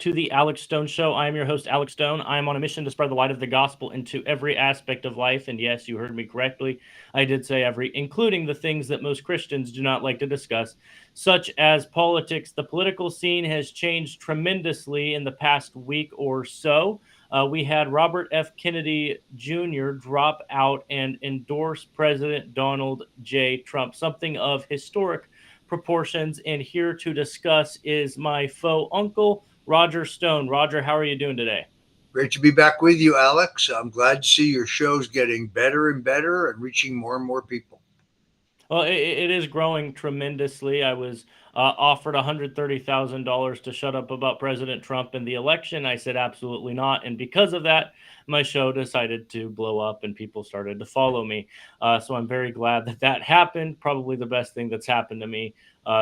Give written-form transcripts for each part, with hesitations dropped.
to the Alex Stone Show. I am your host, Alex Stone. I am on a mission to spread the light of the gospel into every aspect of life. And yes, you heard me correctly. I did say every, including the things that most Christians do not like to discuss, such as politics. The political scene has changed tremendously in the past week or so. We had Robert F. Kennedy Jr. drop out and endorse President Donald J. Trump, something of historic proportions. And here to discuss is my faux uncle, Roger Stone. Roger, how are you doing today? Great to be back with you, Alex. I'm glad to see your show's getting better and better and reaching more and more people. Well, it is growing tremendously. I was offered $130,000 to shut up about President Trump and the election. I said absolutely not, and because of that, my show decided to blow up, and people started to follow me. So I'm very glad that that happened. Probably the best thing that's happened to me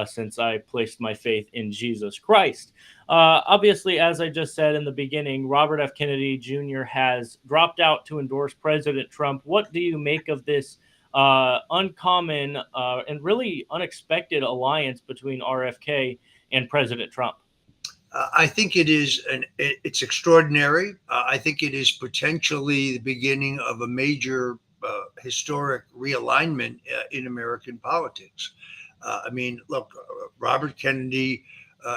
since I placed my faith in Jesus Christ. Obviously, as I just said in the beginning, Robert F. Kennedy Jr. has dropped out to endorse President Trump. What do you make of this uncommon and really unexpected alliance between RFK and President Trump? I think it's extraordinary. I think it is potentially the beginning of a major historic realignment in American politics. Look, Robert Kennedy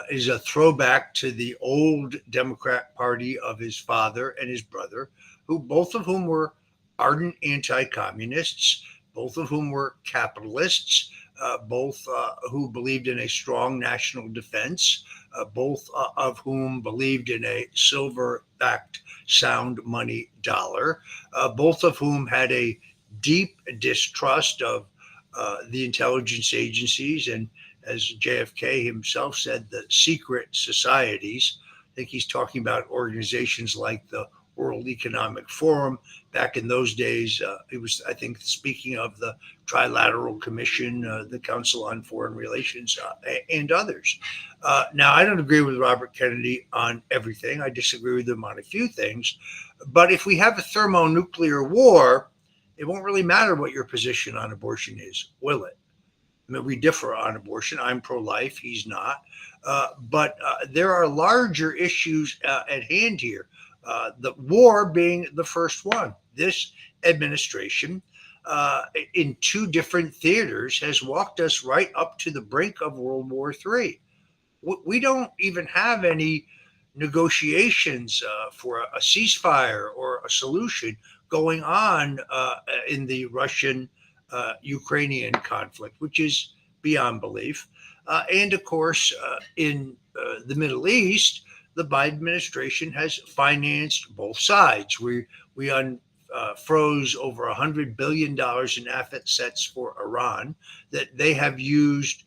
is a throwback to the old Democrat Party of his father and his brother, who both of whom were ardent anti-communists, both of whom were capitalists, both who believed in a strong national defense, both of whom believed in a silver-backed sound money dollar, both of whom had a deep distrust of the intelligence agencies and, as JFK himself said, the secret societies. I think he's talking about organizations like the World Economic Forum. Back in those days, it was, I think, speaking of the Trilateral Commission, the Council on Foreign Relations, and others. Now, I don't agree with Robert Kennedy on everything. I disagree with him on a few things. But if we have a thermonuclear war, it won't really matter what your position on abortion is, will it? I mean, we differ on abortion. I'm pro-life. He's not. But there are larger issues at hand here. The war being the first one. This administration, in two different theaters, has walked us right up to the brink of World War III. We don't even have any negotiations for a ceasefire or a solution going on in the Russian Ukrainian conflict, which is beyond belief. And of course, in the Middle East, the Biden administration has financed both sides. We froze over $100 billion in assets for Iran that they have used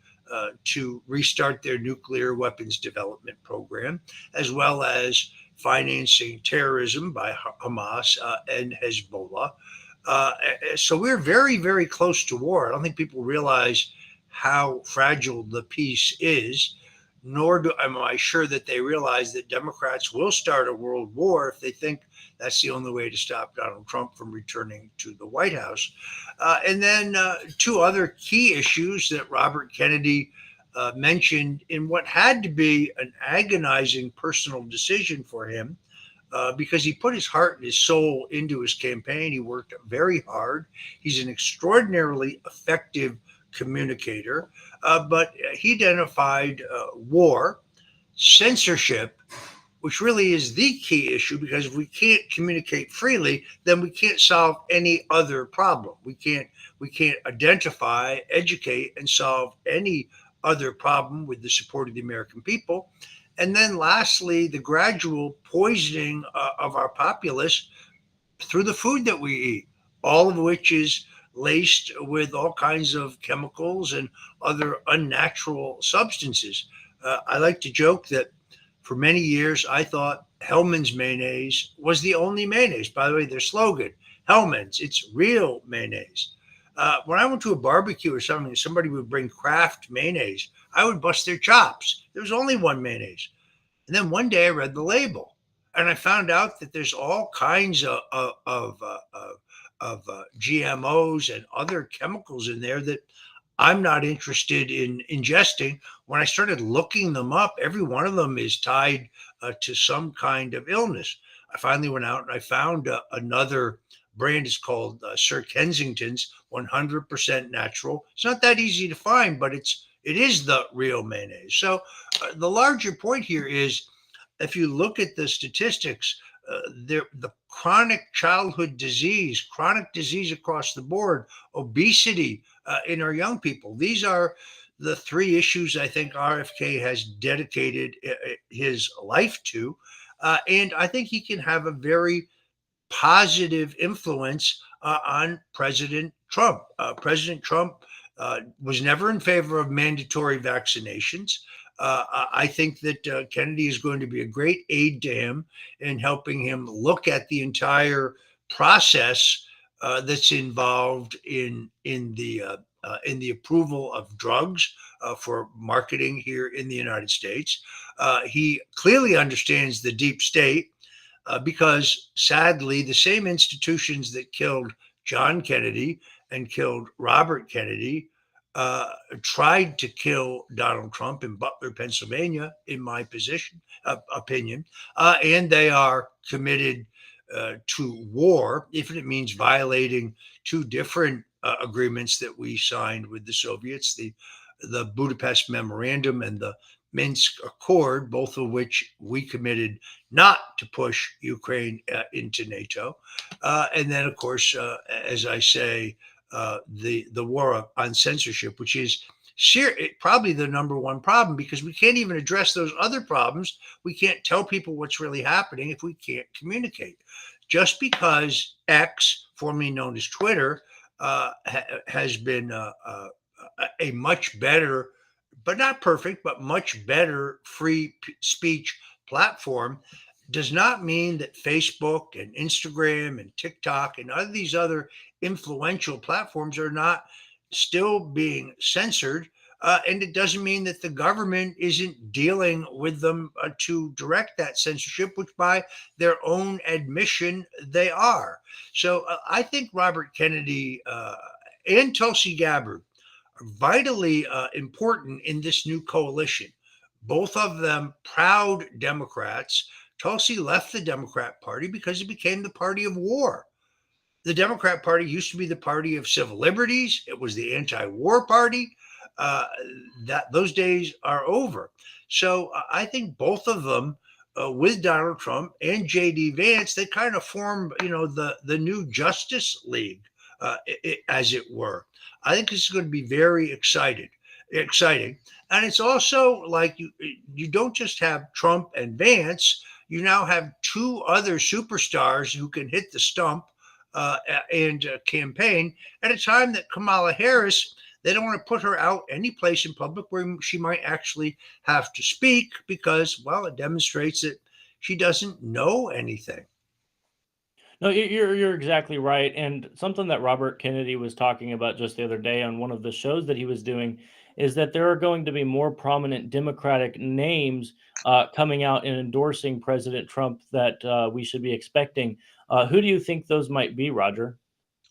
to restart their nuclear weapons development program, as well as financing terrorism by Hamas and Hezbollah. So we're very, very close to war. I don't think people realize how fragile the peace is, nor am I sure that they realize that Democrats will start a world war if they think that's the only way to stop Donald Trump from returning to the White House. And then two other key issues that Robert Kennedy mentioned in what had to be an agonizing personal decision for him, because he put his heart and his soul into his campaign. He worked very hard. He's an extraordinarily effective communicator, but he identified war, censorship, which really is the key issue, because if we can't communicate freely, then we can't solve any other problem. We can't identify, educate, and solve any other problem with the support of the American people. And then lastly, the gradual poisoning of our populace through the food that we eat, all of which is laced with all kinds of chemicals and other unnatural substances. I like to joke that for many years, I thought Hellman's mayonnaise was the only mayonnaise. By the way, their slogan, Hellman's, it's real mayonnaise. When I went to a barbecue or something, somebody would bring Kraft mayonnaise, I would bust their chops. There was only one mayonnaise. And then one day I read the label and I found out that there's all kinds of GMOs and other chemicals in there that I'm not interested in ingesting. When I started looking them up, every one of them is tied to some kind of illness. I finally went out and I found another brand. Is called Sir Kensington's 100% natural. It's not that easy to find, but it is the real mayonnaise. So the larger point here is, if you look at the statistics, the chronic disease across the board, obesity in our young people. These are the three issues I think RFK has dedicated his life to. And I think he can have a very positive influence on President Trump. President Trump was never in favor of mandatory vaccinations. I think that Kennedy is going to be a great aid to him in helping him look at the entire process that's involved in the approval of drugs for marketing here in the United States. He clearly understands the deep state because sadly, the same institutions that killed John Kennedy and killed Robert Kennedy tried to kill Donald Trump in Butler, Pennsylvania, in my opinion, and they are committed to war, if it means violating two different agreements that we signed with the Soviets, the Budapest Memorandum and the Minsk Accord, both of which we committed not to push Ukraine into NATO. And then, of course, as I say, the war on censorship, which is probably the number one problem, because we can't even address those other problems. We can't tell people what's really happening if we can't communicate. Just because X, formerly known as Twitter, has been a much better, but not perfect, but much better free speech platform, does not mean that Facebook and Instagram and TikTok and all these other influential platforms are not still being censored. And it doesn't mean that the government isn't dealing with them to direct that censorship, which by their own admission, they are. So I think Robert Kennedy and Tulsi Gabbard are vitally important in this new coalition. Both of them proud Democrats. Tulsi left the Democrat Party because it became the party of war. The Democrat Party used to be the party of civil liberties. It was the anti-war party. That those days are over. So I think both of them, with Donald Trump and J.D. Vance, they kind of form, the new Justice League, as it were. I think this is going to be very exciting, and it's also like you don't just have Trump and Vance. You now have two other superstars who can hit the stump and campaign at a time that Kamala Harris, they don't want to put her out any place in public where she might actually have to speak because, well, it demonstrates that she doesn't know anything. No, you're exactly right. And something that Robert Kennedy was talking about just the other day on one of the shows that he was doing is that there are going to be more prominent Democratic names coming out and endorsing President Trump that we should be expecting. Who do you think those might be, Roger?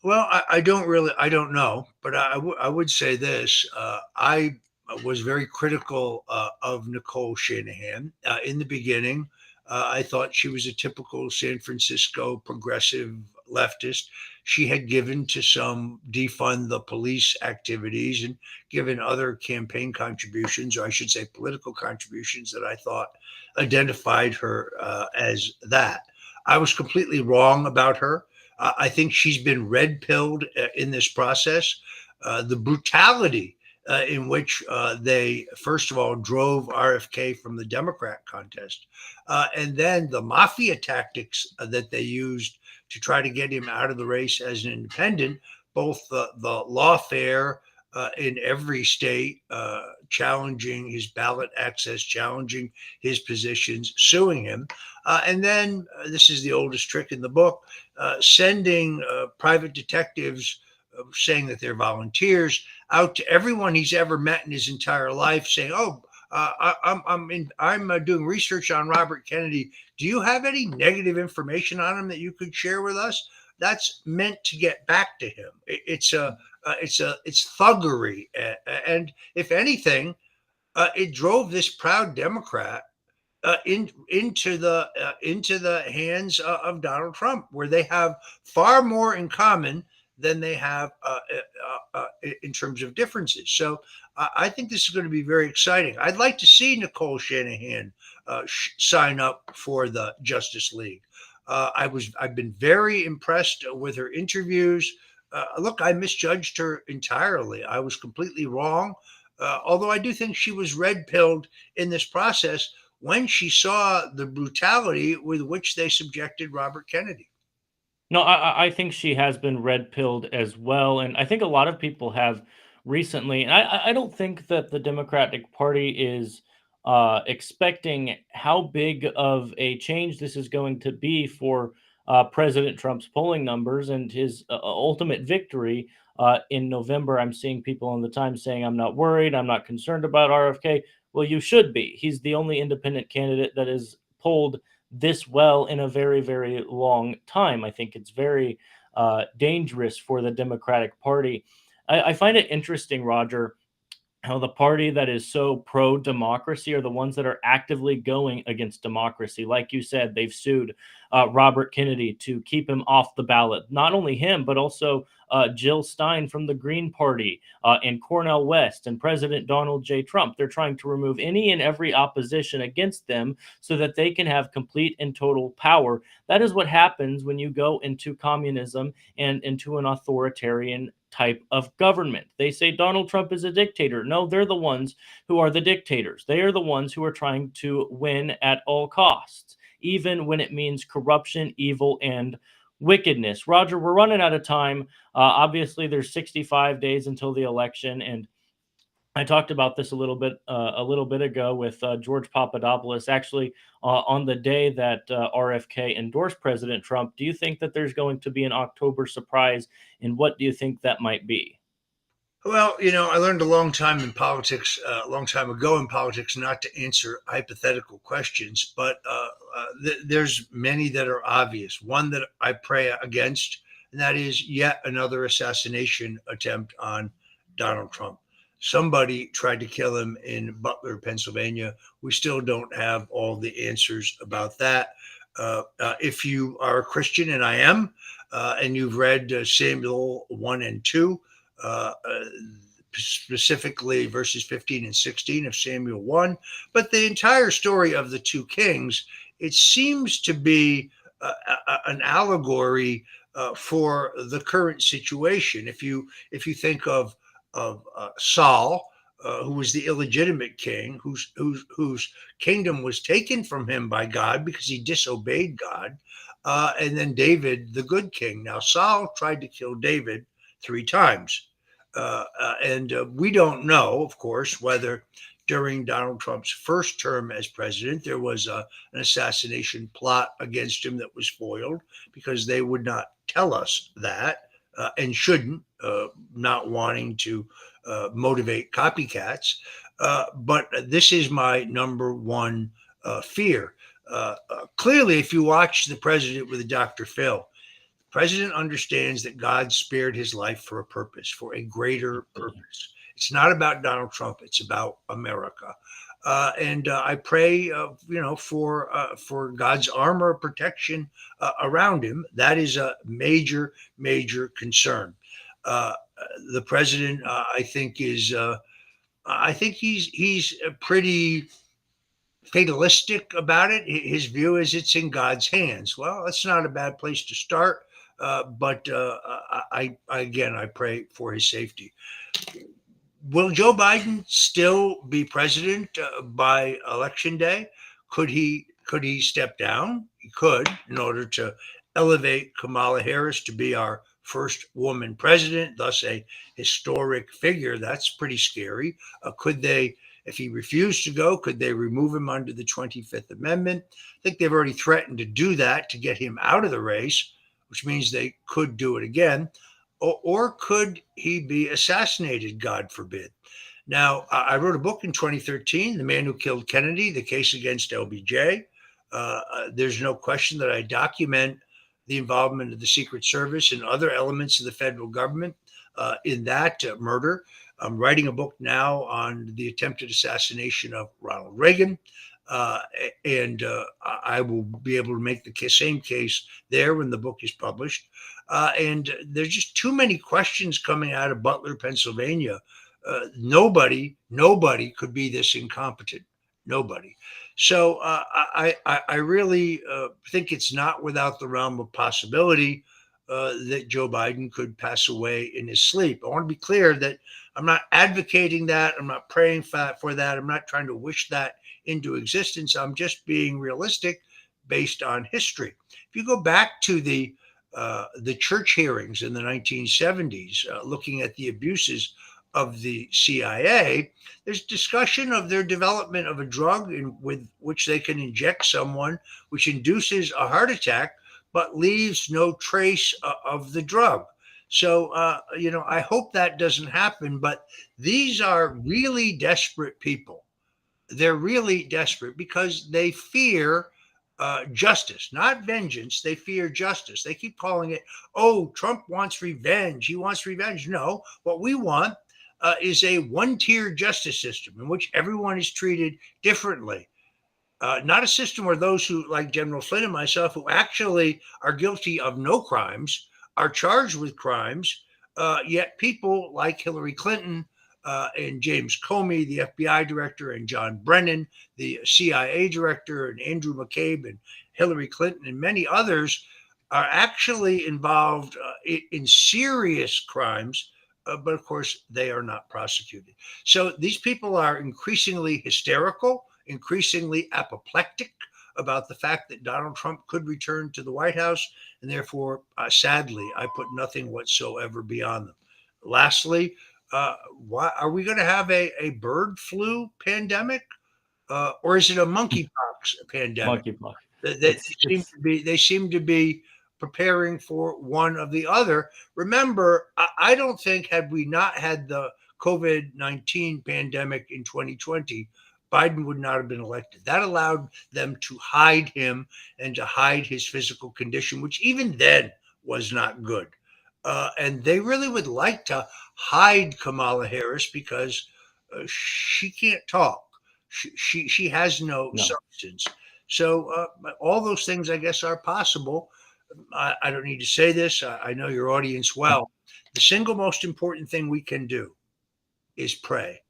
Well, I don't know, but I would say this. I was very critical of Nicole Shanahan in the beginning. I thought she was a typical San Francisco progressive leftist. She had given to some defund the police activities and given other campaign contributions, or I should say political contributions, that I thought identified her as that. I was completely wrong about her. I think she's been red pilled in this process. The brutality in which they, first of all, drove RFK from the Democrat contest, and then the mafia tactics that they used to try to get him out of the race as an independent, both the lawfare in every state, challenging his ballot access, challenging his positions, suing him. And then this is the oldest trick in the book, sending private detectives saying that they're volunteers out to everyone he's ever met in his entire life, saying, "Oh, I'm doing research on Robert Kennedy. Do you have any negative information on him that you could share with us?" that's meant to get back to him. It's thuggery, and if anything, it drove this proud Democrat into the hands of Donald Trump, where they have far more in common than they have in terms of differences. So I think this is going to be very exciting. I'd like to see Nicole Shanahan sign up for the Justice League. I've been very impressed with her interviews. Look, I misjudged her entirely. I was completely wrong. Although I do think she was red pilled in this process when she saw the brutality with which they subjected Robert Kennedy. No, I think she has been red pilled as well, and I think a lot of people have recently. And I don't think that the Democratic Party is expecting how big of a change this is going to be for President Trump's polling numbers and his ultimate victory in November. I'm seeing people on the Times saying, "I'm not worried. I'm not concerned about RFK." Well, you should be. He's the only independent candidate that is polled this well in a very, very long time. I think it's very dangerous for the Democratic Party. I find it interesting, Roger, how the party that is so pro democracy are the ones that are actively going against democracy. Like you said, they've sued Robert Kennedy to keep him off the ballot. Not only him, but also Jill Stein from the Green Party and Cornel West and President Donald J. Trump. They're trying to remove any and every opposition against them so that they can have complete and total power. That is what happens when you go into communism and into an authoritarian type of government. They say Donald Trump is a dictator. No, they're the ones who are the dictators. They are the ones who are trying to win at all costs, even when it means corruption, evil, and wickedness. Roger, we're running out of time. Obviously, there's 65 days until the election, and I talked about this a little bit ago with George Papadopoulos. Actually, on the day that RFK endorsed President Trump, do you think that there's going to be an October surprise, and what do you think that might be? Well, I learned a long time in politics, a long time ago in politics, not to answer hypothetical questions, but there's many that are obvious. One that I pray against, and that is yet another assassination attempt on Donald Trump. Somebody tried to kill him in Butler, Pennsylvania. We still don't have all the answers about that. If you are a Christian, and I am, and you've read Samuel 1 and 2, uh, uh, specifically verses 15 and 16 of Samuel 1, but the entire story of the two kings, it seems to be an allegory for the current situation. If you think of Saul, who was the illegitimate king, whose kingdom was taken from him by God because he disobeyed God, and then David, the good king. Now Saul tried to kill David 3 times. And we don't know, of course, whether during Donald Trump's first term as president there was an assassination plot against him that was foiled, because they would not tell us that, and shouldn't, not wanting to motivate copycats. But this is my number one fear. Clearly, if you watch The President with Dr. Phil, President understands that God spared his life for a purpose, for a greater purpose. It's not about Donald Trump; it's about America. And I pray, for God's armor of protection around him. That is a major, major concern. Uh, the president, I think, I think he's pretty fatalistic about it. His view is it's in God's hands. Well, that's not a bad place to start. But again, I pray for his safety. Will Joe Biden still be president by election day? Could he step down? He could, in order to elevate Kamala Harris to be our first woman president, thus a historic figure. That's pretty scary. Could they, if he refused to go, could they remove him under the 25th Amendment? I think they've already threatened to do that to get him out of the race, which means they could do it again. Or could he be assassinated, God forbid? Now, I wrote a book in 2013, The Man Who Killed Kennedy, The Case Against LBJ. There's no question that I document the involvement of the Secret Service and other elements of the federal government in that murder. I'm writing a book now on the attempted assassination of Ronald Reagan. Uh, and I will be able to make the same case there when the book is published. And there's just too many questions coming out of Butler, Pennsylvania. Nobody could be this incompetent. Nobody. So I really think it's not without the realm of possibility that Joe Biden could pass away in his sleep. I want to be clear that I'm not advocating that. I'm not praying for that. I'm not trying to wish that into existence. I'm just being realistic based on history. If you go back to the church hearings in the 1970s, looking at the abuses of the CIA, there's discussion of their development of a drug with which they can inject someone, which induces a heart attack, but leaves no trace of the drug. So, I hope that doesn't happen, but these are really desperate people. They're really desperate because they fear justice, not vengeance. They fear justice. They keep calling it, oh, Trump wants revenge. He wants revenge. No, what we want is a one-tier justice system in which everyone is treated differently. Not a system where those who, like General Flynn and myself, who actually are guilty of no crimes, are charged with crimes, yet people like Hillary Clinton and James Comey, the FBI director, and John Brennan, the CIA director, and Andrew McCabe, and Hillary Clinton, and many others are actually involved in serious crimes. But of course, they are not prosecuted. So these people are increasingly hysterical, increasingly apoplectic about the fact that Donald Trump could return to the White House, and therefore, sadly, I put nothing whatsoever beyond them. Lastly, why are we going to have a bird flu pandemic, or is it a monkeypox pandemic? Monkeypox. They seem to be preparing for one of the other. Remember, I don't think had we not had the COVID-19 pandemic in 2020, Biden would not have been elected. That allowed them to hide him and to hide his physical condition, which even then was not good. And they really would like to hide Kamala Harris because she can't talk. She has no substance. So all those things, I guess, are possible. I don't need to say this. I know your audience well. The single most important thing we can do is pray.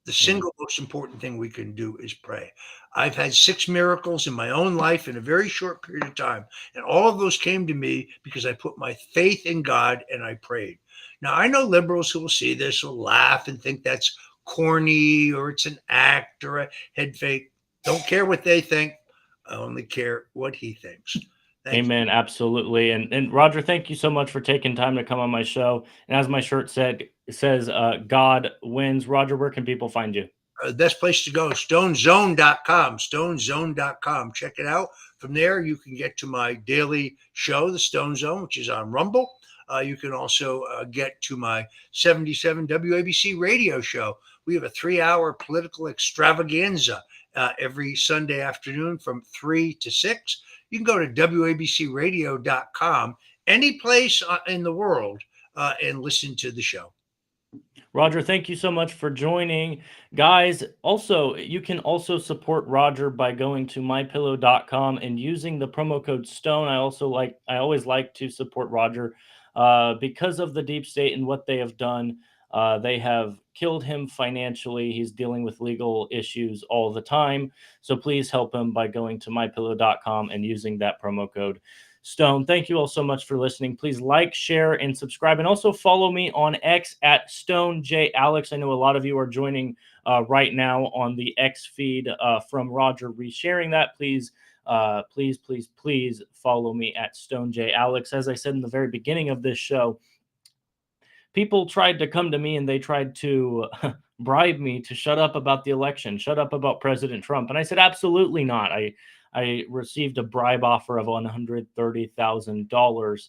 The single most important thing we can do is pray. I've had 6 miracles in my own life in a very short period of time. And all of those came to me because I put my faith in God and I prayed. Now, I know liberals who will see this will laugh and think that's corny or it's an act or a head fake. Don't care what they think. I only care what he thinks. Amen. Absolutely. And Roger, thank you so much for taking time to come on my show. And as my shirt says, God wins. Roger, where can people find you? The best place to go, stonezone.com, stonezone.com. Check it out. From there, you can get to my daily show, The Stone Zone, which is on Rumble. You can also get to my 77 WABC radio show. We have a 3-hour political extravaganza every Sunday afternoon from 3 to 6. You can go to WABCradio.com, any place in the world, and listen to the show. Roger, thank you so much for joining. Guys, also, you can also support Roger by going to mypillow.com and using the promo code STONE. I always like to support Roger because of the deep state and what they have done. They have killed him financially. He's dealing with legal issues all the time. So please help him by going to mypillow.com and using that promo code STONE. Thank you all so much for listening. Please like, share, and subscribe. And also follow me on X at StoneJAlex. I know a lot of you are joining right now on the X feed from Roger resharing that. Please follow me at StoneJAlex. As I said in the very beginning of this show, people tried to come to me and they tried to bribe me to shut up about the election, shut up about President Trump. And I said, absolutely not. I received a bribe offer of $130,000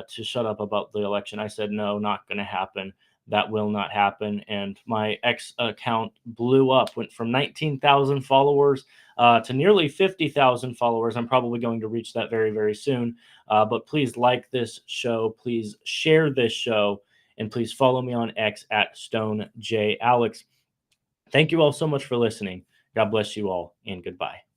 to shut up about the election. I said, no, not going to happen. That will not happen. And my X account blew up, went from 19,000 followers to nearly 50,000 followers. I'm probably going to reach that very, very soon. But please like this show. Please share this show. And please follow me on X at StoneJAlex. Thank you all so much for listening. God bless you all, and goodbye.